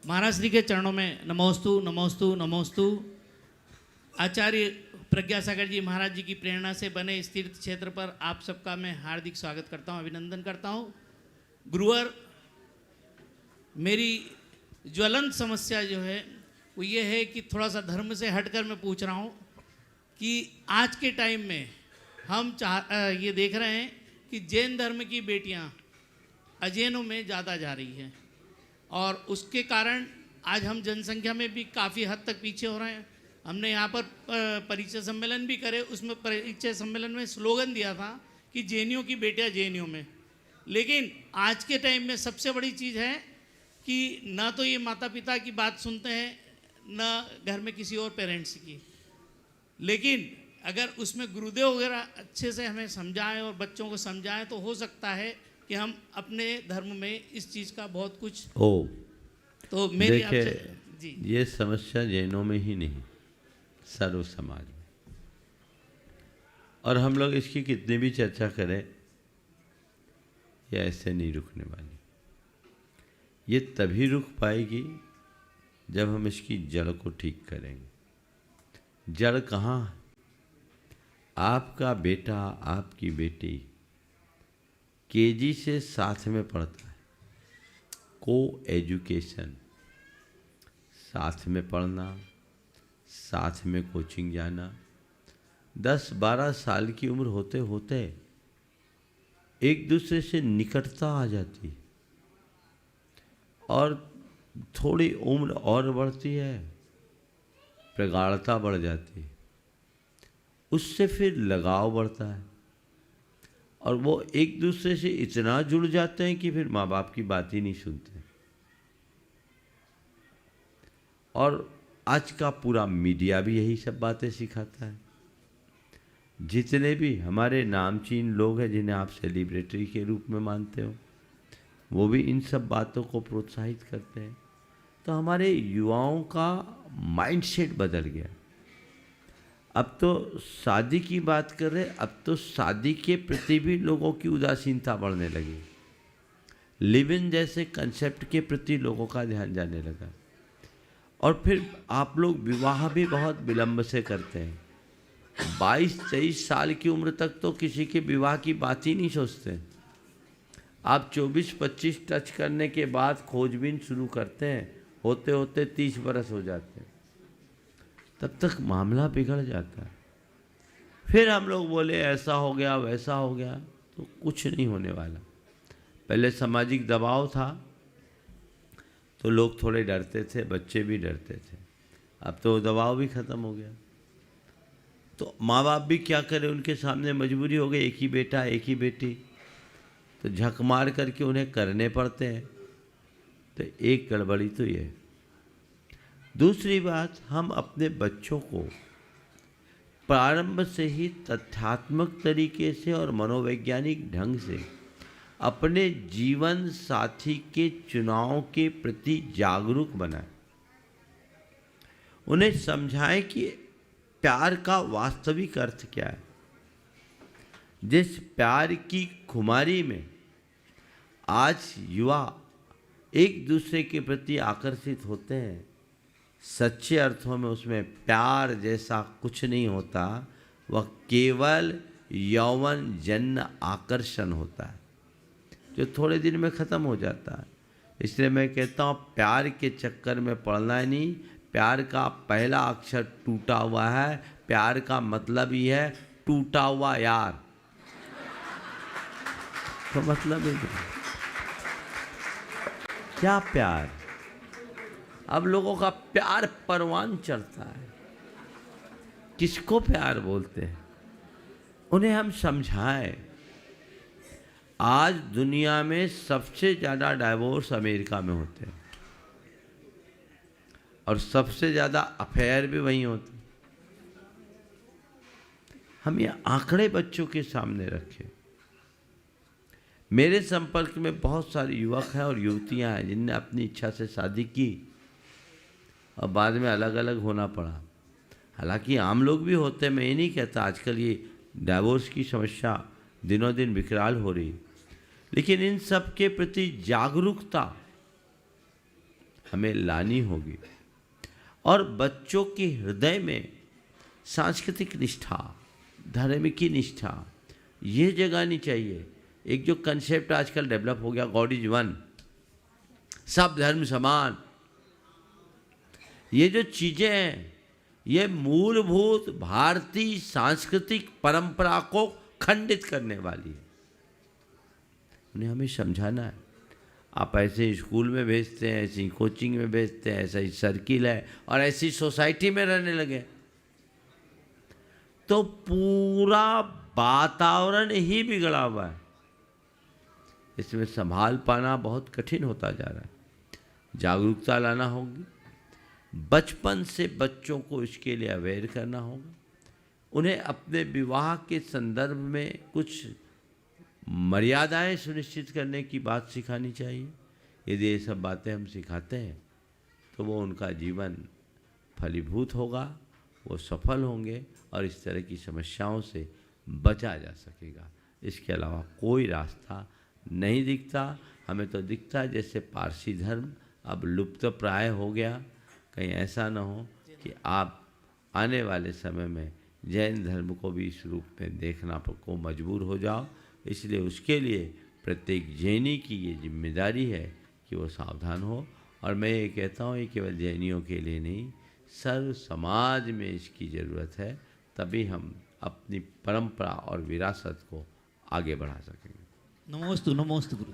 महाराज श्री के चरणों में नमोस्तु नमोस्तु नमोस्तु। आचार्य प्रज्ञासागर जी महाराज जी की प्रेरणा से बने इस तीर्थ क्षेत्र पर आप सबका मैं हार्दिक स्वागत करता हूं, अभिनंदन करता हूं। गुरुवर, मेरी ज्वलंत समस्या जो है वो ये है कि थोड़ा सा धर्म से हटकर मैं पूछ रहा हूं कि आज के टाइम में हम ये देख रहे हैं कि जैन धर्म की बेटियां अजैनों में ज़्यादा जा रही हैं और उसके कारण आज हम जनसंख्या में भी काफ़ी हद तक पीछे हो रहे हैं। हमने यहाँ पर परिचय सम्मेलन भी करे, उसमें परिचय सम्मेलन में स्लोगन दिया था कि जैनियों की बेटियां जैनियों में। लेकिन आज के टाइम में सबसे बड़ी चीज़ है कि ना तो ये माता पिता की बात सुनते हैं, ना घर में किसी और पेरेंट्स की। लेकिन अगर उसमें गुरुदेव वगैरह अच्छे से हमें समझाएं और बच्चों को समझाएं तो हो सकता है कि हम अपने धर्म में इस चीज़ का बहुत कुछ तो मेरी देखिए जी ये समस्या जैनों में ही नहीं, सर्व समाज में। और हम लोग इसकी कितनी भी चर्चा करें ये ऐसे नहीं रुकने वाली। ये तभी रुक पाएगी जब हम इसकी जड़ को ठीक करेंगे। जड़ कहाँ है? आपका बेटा आपकी बेटी केजी से साथ में पढ़ता है, को एजुकेशन, साथ में पढ़ना, साथ में कोचिंग जाना। 10-12 साल की उम्र होते होते एक दूसरे से निकटता आ जाती और थोड़ी उम्र और बढ़ती है, प्रगाढ़ता बढ़ जाती है, उससे फिर लगाव बढ़ता है और वो एक दूसरे से इतना जुड़ जाते हैं कि फिर माँ बाप की बात ही नहीं सुनते। और आज का पूरा मीडिया भी यही सब बातें सिखाता है। जितने भी हमारे नामचीन लोग हैं जिन्हें आप सेलिब्रिटी के रूप में मानते हो, वो भी इन सब बातों को प्रोत्साहित करते हैं। तो हमारे युवाओं का माइंडसेट बदल गया। अब तो शादी की बात कर रहे, अब तो शादी के प्रति भी लोगों की उदासीनता बढ़ने लगी। लिव इन जैसे कंसेप्ट के प्रति लोगों का ध्यान जाने लगा। और फिर आप लोग विवाह भी बहुत विलंब से करते हैं। 22-23 साल की उम्र तक तो किसी के विवाह की बात ही नहीं सोचते। आप 24-25 टच करने के बाद खोजबीन शुरू करते हैं, होते होते 30 बरस हो जाते हैं, तब तक मामला बिगड़ जाता है। फिर हम लोग बोले ऐसा हो गया वैसा हो गया, तो कुछ नहीं होने वाला। पहले सामाजिक दबाव था तो लोग थोड़े डरते थे, बच्चे भी डरते थे। अब तो दबाव भी ख़त्म हो गया। तो माँ बाप भी क्या करें, उनके सामने मजबूरी हो गई, एक ही बेटा एक ही बेटी, तो झक मार करके उन्हें करने पड़ते हैं। तो एक गड़बड़ी तो ये है। दूसरी बात, हम अपने बच्चों को प्रारंभ से ही तथ्यात्मक तरीके से और मनोवैज्ञानिक ढंग से अपने जीवन साथी के चुनाव के प्रति जागरूक बनाएं। उन्हें समझाएं कि प्यार का वास्तविक अर्थ क्या है। जिस प्यार की खुमारी में आज युवा एक दूसरे के प्रति आकर्षित होते हैं, सच्चे अर्थों में उसमें प्यार जैसा कुछ नहीं होता। वह केवल यौवन जन्य आकर्षण होता है जो थोड़े दिन में ख़त्म हो जाता है। इसलिए मैं कहता हूँ प्यार के चक्कर में पड़ना ही नहीं। प्यार का पहला अक्षर टूटा हुआ है। प्यार का मतलब ही है टूटा हुआ यार, तो मतलब ही नहीं। क्या प्यार? अब लोगों का प्यार परवान चढ़ता है। किसको प्यार बोलते हैं? उन्हें हम समझाएं। आज दुनिया में सबसे ज़्यादा डाइवोर्स अमेरिका में होते हैं और सबसे ज़्यादा अफेयर भी वहीं होते हैं। हम ये आंकड़े बच्चों के सामने रखें। मेरे संपर्क में बहुत सारे युवक हैं और युवतियां हैं जिनने अपनी इच्छा से शादी की और बाद में अलग अलग होना पड़ा। हालांकि आम लोग भी होते हैं, मैं ये नहीं कहता। आजकल ये डाइवोर्स की समस्या दिनों दिन विकराल हो रही, लेकिन इन सब के प्रति जागरूकता हमें लानी होगी। और बच्चों के हृदय में सांस्कृतिक निष्ठा, धर्म की निष्ठा ये जगानी चाहिए। एक जो कंसेप्ट आजकल डेवलप हो गया, गॉड इज वन, सब धर्म समान, ये जो चीज़ें हैं ये मूलभूत भारतीय सांस्कृतिक परंपरा को खंडित करने वाली है। उन्हें हमें समझाना है। आप ऐसे स्कूल में भेजते हैं, ऐसी कोचिंग में भेजते हैं, ऐसा ही सर्किल है और ऐसी सोसाइटी में रहने लगे तो पूरा वातावरण ही बिगड़ा हुआ है। इसमें संभाल पाना बहुत कठिन होता जा रहा है। जागरूकता लाना होगी, बचपन से बच्चों को इसके लिए अवेयर करना होगा। उन्हें अपने विवाह के संदर्भ में कुछ मर्यादाएं सुनिश्चित करने की बात सिखानी चाहिए। यदि ये सब बातें हम सिखाते हैं तो वो उनका जीवन फलीभूत होगा, वो सफल होंगे और इस तरह की समस्याओं से बचा जा सकेगा। इसके अलावा कोई रास्ता नहीं दिखता। हमें तो दिखता है जैसे पारसी धर्म अब लुप्त प्राय हो गया। कहीं ऐसा न हो कि आप आने वाले समय में जैन धर्म को भी इस रूप में देखना को मजबूर हो जाओ। इसलिए उसके लिए प्रत्येक जैनी की ये जिम्मेदारी है कि वो सावधान हो। और मैं ये कहता हूँ ये केवल जैनियों के लिए नहीं, सर्व समाज में इसकी ज़रूरत है। तभी हम अपनी परंपरा और विरासत को आगे बढ़ा सकेंगे। नमोस्तु नमोस्तु गुरु।